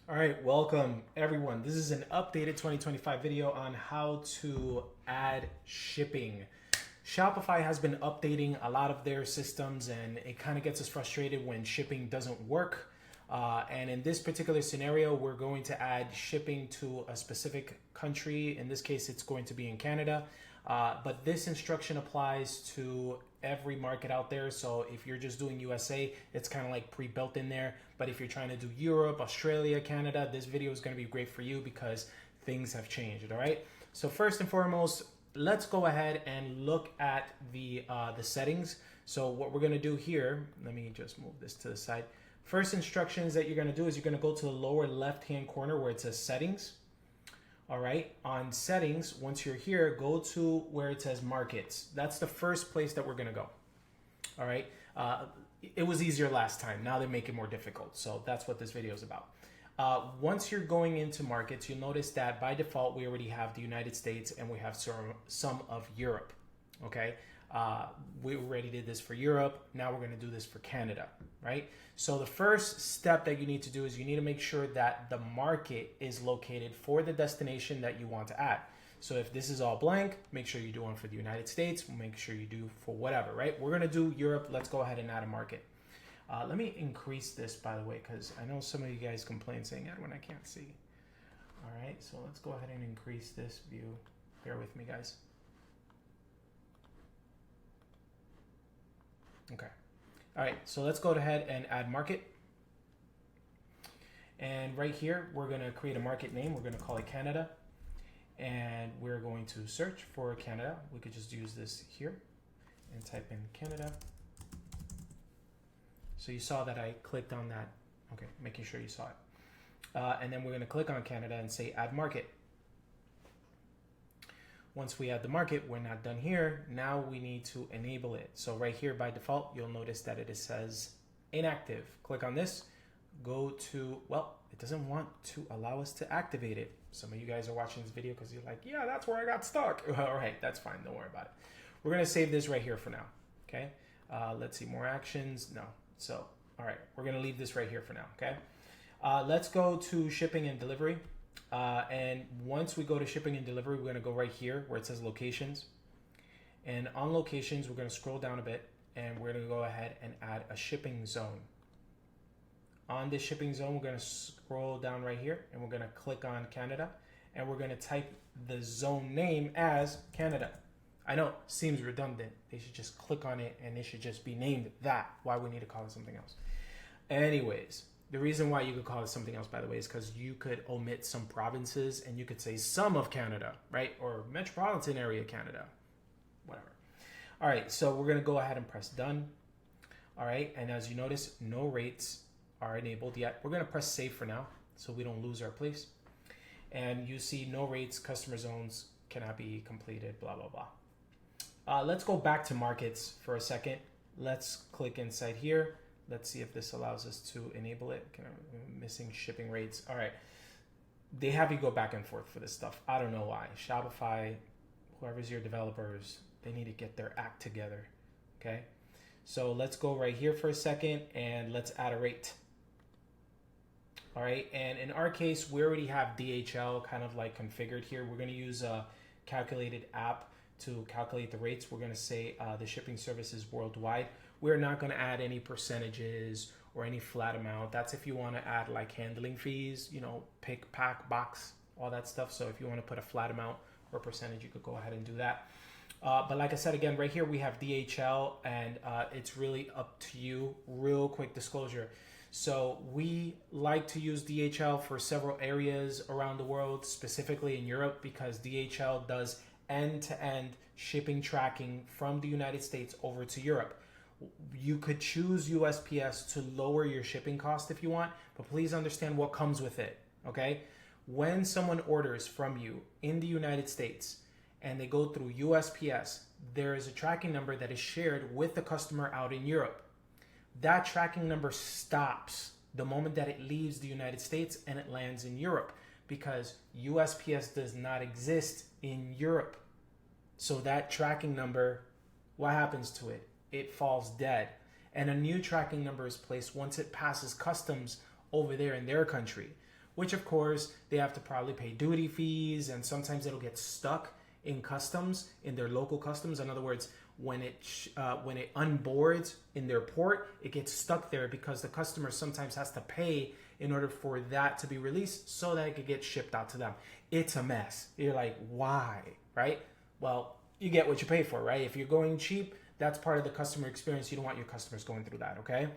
All right, welcome everyone. This is an updated 2025 video on how to add shipping. Shopify has been updating a lot of their systems and it kind of gets us frustrated when shipping doesn't work. And in this particular scenario, we're going to add shipping to a specific country. In this case, it's going to be in Canada. But this instruction applies to every market out there. So if you're just doing USA, it's kind of like pre-built in there. But if you're trying to do Europe, Australia, Canada, this video is going to be great for you because things have changed. All right. So first and foremost, let's go ahead and look at the settings. So what we're going to do here, let me just move this to the side. First instructions that you're going to do is you're going to go to the lower left-hand corner where it says settings. All right, on settings, once you're here, go to where it says markets. That's the first place that we're gonna go. All right, it was easier last time. Now they make it more difficult. So that's what this video is about. Once you're going into markets, you'll notice that by default, we already have the United States and we have some of Europe. Okay, we already did this for Europe. Now we're gonna do this for Canada, right? So the first step that you need to do is you need to make sure that the market is located for the destination that you want to add. So if this is all blank, make sure you do one for the United States, make sure you do for whatever, right? We're gonna do Europe. Let's go ahead and add a market. Let me increase this, by the way, because I know some of you guys complain saying, Edwin, I can't see. All right, so let's go ahead and increase this view. Bear with me, guys. Okay. All right, so let's go ahead and add market. And right here, we're gonna create a market name. We're gonna call it Canada. And we're going to search for Canada. We could just use this here and type in Canada. So you saw that I clicked on that. Okay, making sure you saw it. And then we're gonna click on Canada and say add market. Once we add the market, we're not done here. Now we need to enable it. So right here by default, you'll notice that it says inactive. Click on this, go to, well, it doesn't want to allow us to activate it. Some of you guys are watching this video because you're like, yeah, that's where I got stuck. All right, that's fine, don't worry about it. We're gonna save this right here for now, okay? Let's see, more actions, no. So, all right, we're gonna leave this right here for now, okay? Let's go to shipping and delivery. And once we go to shipping and delivery, we're going to go right here where it says locations. And on locations, we're going to scroll down a bit and we're going to go ahead and add a shipping zone. On this shipping zone, we're going to scroll down right here and we're going to click on Canada and we're going to type the zone name as Canada. I know, seems redundant. They should just click on it and it should just be named that. Why we need to call it something else? Anyways. The reason why you could call it something else, by the way, is because you could omit some provinces and you could say some of Canada, right? Or metropolitan area Canada, whatever. All right, so we're going to go ahead and press done. All right, and as you notice, no rates are enabled yet. We're going to press save for now so we don't lose our place. And you see no rates, customer zones cannot be completed, blah, blah, blah. Let's go back to markets for a second. Let's click inside here. Let's see if this allows us to enable it. Missing shipping rates. All right. They have you go back and forth for this stuff. I don't know why. Shopify, whoever's your developers, they need to get their act together. Okay. So let's go right here for a second and let's add a rate. All right. And in our case, we already have DHL kind of like configured here. We're going to use a calculated app to calculate the rates. We're going to say the shipping service is worldwide. We're not going to add any percentages or any flat amount. That's if you want to add like handling fees, you know, pick, pack, box, all that stuff. So if you want to put a flat amount or percentage, you could go ahead and do that. But like I said, again, right here we have DHL and it's really up to you. Real quick disclosure. So we like to use DHL for several areas around the world, specifically in Europe, because DHL does end-to-end shipping tracking from the United States over to Europe. You could choose USPS to lower your shipping cost if you want, but please understand what comes with it, okay? When someone orders from you in the United States and they go through USPS, there is a tracking number that is shared with the customer out in Europe. That tracking number stops the moment that it leaves the United States and it lands in Europe because USPS does not exist in Europe. So that tracking number, what happens to it? It falls dead. And a new tracking number is placed once it passes customs over there in their country. which of course they have to probably pay duty fees, and sometimes it'll get stuck in customs, in their local customs. In other words, when it unboards in their port, it gets stuck there because the customer sometimes has to pay in order for that to be released so that it could get shipped out to them. It's a mess. You're like, why, right? Well, you get what you pay for, right? If you're going cheap, that's part of the customer experience. You don't want your customers going through that, okay?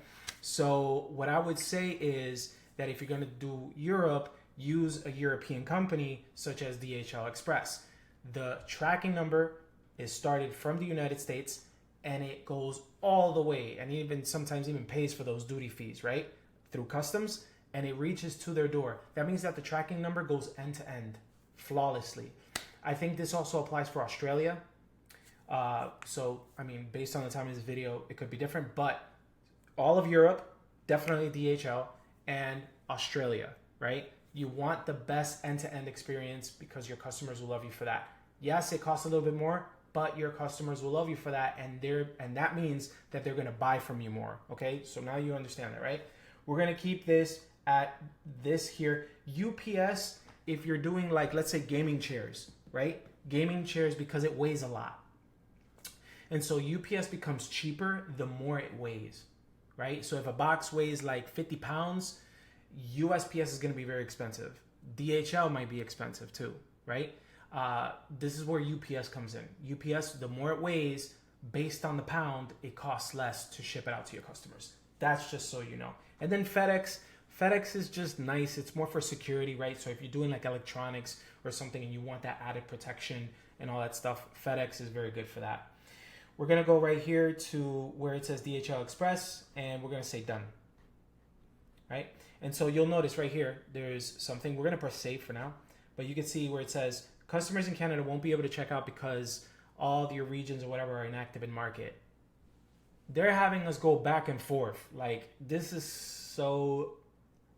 So what I would say is that if you're going to do Europe, use a European company such as DHL Express. The tracking number is started from the United States and it goes all the way, and even sometimes even pays for those duty fees, right? Through customs, and it reaches to their door. That means that the tracking number goes end to end flawlessly. I think this also applies for Australia. So, I mean, based on the time of this video, it could be different, but all of Europe, definitely DHL, and Australia, right? You want the best end-to-end experience because your customers will love you for that. Yes, it costs a little bit more, but your customers will love you for that, and that means that they're gonna buy from you more, okay? So now you understand that, right? We're gonna keep this at this here. UPS, if you're doing like, let's say gaming chairs, right? Gaming chairs, because it weighs a lot. And so UPS becomes cheaper the more it weighs, right? So if a box weighs like 50 pounds, USPS is going to be very expensive. DHL might be expensive too, right? This is where UPS comes in. UPS, the more it weighs, based on the pound, it costs less to ship it out to your customers. That's just so you know. And then FedEx is just nice. It's more for security, right? So if you're doing like electronics or something and you want that added protection and all that stuff, FedEx is very good for that. We're going to go right here to where it says DHL Express, and we're going to say done, right? And so you'll notice right here, there's something. We're going to press save for now, but you can see where it says customers in Canada won't be able to check out because all of your regions or whatever are inactive in market. They're having us go back and forth. Like, this is so,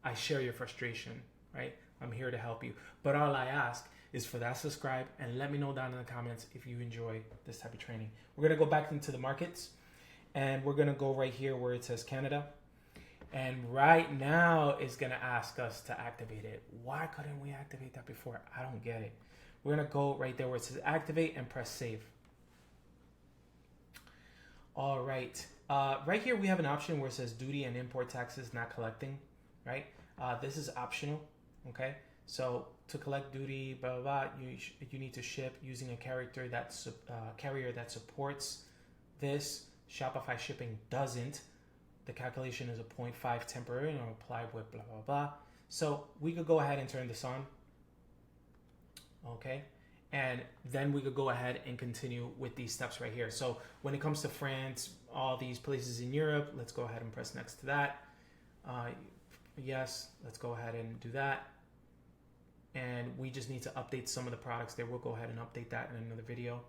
I share your frustration, right? I'm here to help you. But all I ask is for that subscribe and let me know down in the comments if you enjoy this type of training. We're going to go back into the markets, and we're going to go right here where it says Canada. And right now it's going to ask us to activate it. Why couldn't we activate that before? I don't get it. We're going to go right there where it says activate and press save. All right. Right here we have an option where it says duty and import taxes not collecting, right? This is optional, okay? So to collect duty, blah, blah, blah, you need to ship using a carrier that supports this. Shopify shipping doesn't. The calculation is a 0.5 temporary and applied with blah, blah, blah. So we could go ahead and turn this on. Okay. And then we could go ahead and continue with these steps right here. So when it comes to France, all these places in Europe, let's go ahead and press next to that. Yes, let's go ahead and do that. And we just need to update some of the products there. We'll go ahead and update that in another video.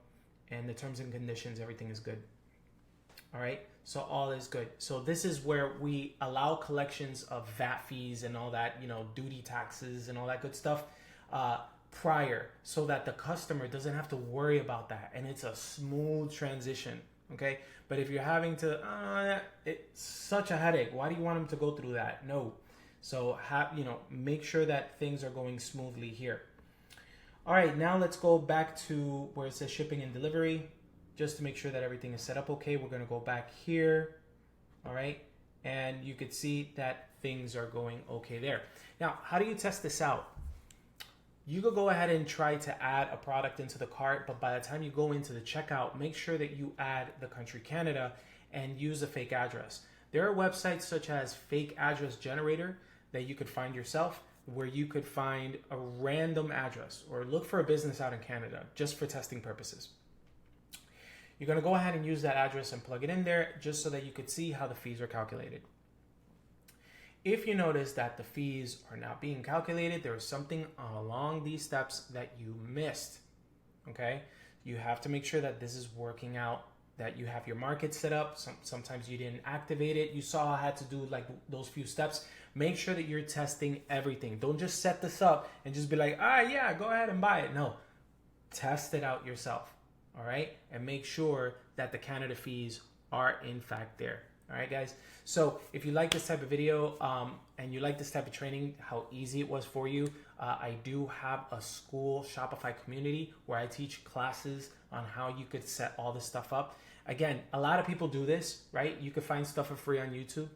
And the terms and conditions, everything is good. All right, so all is good. So this is where we allow collections of VAT fees and all that, you know, duty taxes and all that good stuff prior, so that the customer doesn't have to worry about that. And it's a smooth transition, okay? But if you're having to, it's such a headache. Why do you want them to go through that? No. So make sure that things are going smoothly here. All right, now let's go back to where it says shipping and delivery, just to make sure that everything is set up okay. We're gonna go back here, all right? And you could see that things are going okay there. Now, how do you test this out? You could go ahead and try to add a product into the cart, but by the time you go into the checkout, make sure that you add the country Canada and use a fake address. There are websites such as Fake Address Generator that you could find yourself, where you could find a random address or look for a business out in Canada just for testing purposes. You're going to go ahead and use that address and plug it in there just so that you could see how the fees are calculated. If you notice that the fees are not being calculated, there is something along these steps that you missed, okay? You have to make sure that this is working out, that you have your market set up. Sometimes you didn't activate it. You saw I had to do like those few steps. Make sure that you're testing everything. Don't just set this up and just be like, yeah, go ahead and buy it. No, test it out yourself, all right? And make sure that the Canada fees are in fact there, All right, guys. So if you like this type of video and you like this type of training, how easy it was for you, I do have a SKOOL Shopify community where I teach classes on how you could set all this stuff up. Again, a lot of people do this, right? You could find stuff for free on YouTube,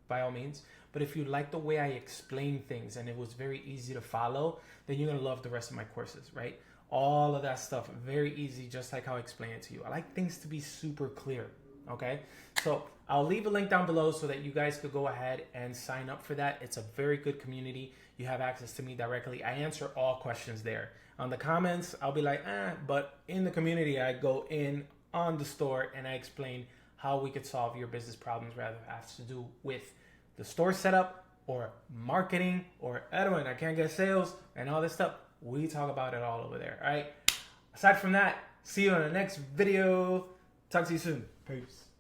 by all means. But if you like the way I explain things and it was very easy to follow, then you're gonna love the rest of my courses, right? All of that stuff, very easy, just like how I explain it to you. I like things to be super clear, okay? So I'll leave a link down below so that you guys could go ahead and sign up for that. It's a very good community. You have access to me directly. I answer all questions there. On the comments, I'll be like, but in the community, I go in on the store and I explain how we could solve your business problems, rather it has to do with the store setup or marketing or Edwin, I can't get sales and all this stuff. We talk about it all over there. All right. Aside from that, see you in the next video. Talk to you soon. Peace.